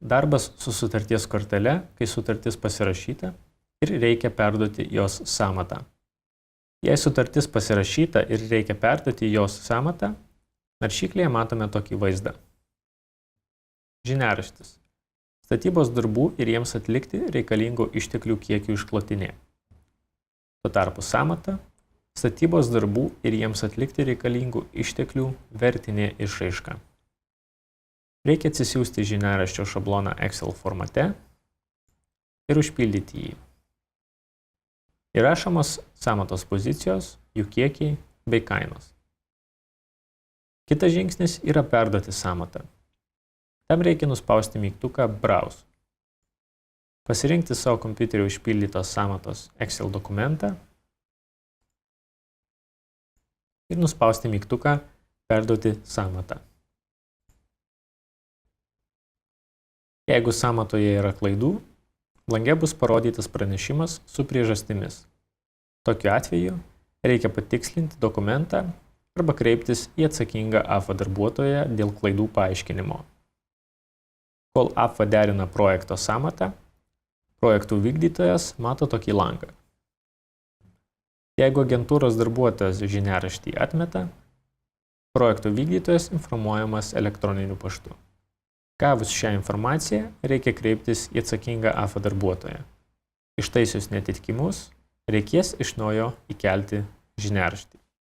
Darbas su sutarties kortele, kai sutartis pasirašyta ir reikia perduoti jos sąmatą. Jei sutartis pasirašyta ir reikia perduoti jos sąmatą, naršyklėje matome tokį vaizdą. Žiniaraštis. Statybos darbų ir jiems atlikti reikalingų išteklių kiekių išklotinė. Tuo tarpu sąmata. Statybos darbų ir jiems atlikti reikalingų išteklių vertinė išraiška. Reikia atsisiųsti žiniaraščio šabloną Excel formate ir užpildyti jį. Įrašomos sąmatos pozicijos, jų kiekiai bei kainos. Kitas žingsnis yra perduoti sąmatą. Tam reikia nuspausti mygtuką Browse. Pasirinkti savo kompiuterio užpildytos sąmatos Excel dokumentą ir nuspausti mygtuką Perduoti sąmatą. Jeigu sąmatoje yra klaidų, lange bus parodytas pranešimas su priežastimis. Tokiu atveju reikia patikslinti dokumentą arba kreiptis į atsakingą AFA darbuotoją dėl klaidų paaiškinimo. Kol AFA derina projekto sąmatą, projektų vykdytojas mato tokį langą. Jeigu agentūros darbuotojas žiniaraštį atmeta, projektų vykdytojas informuojamas elektroniniu paštu. Gavus šią informaciją, reikia kreiptis į atsakingą AFA darbuotoją. Ištaisius neatitikimus, reikės iš naujo įkelti žiniaraštį.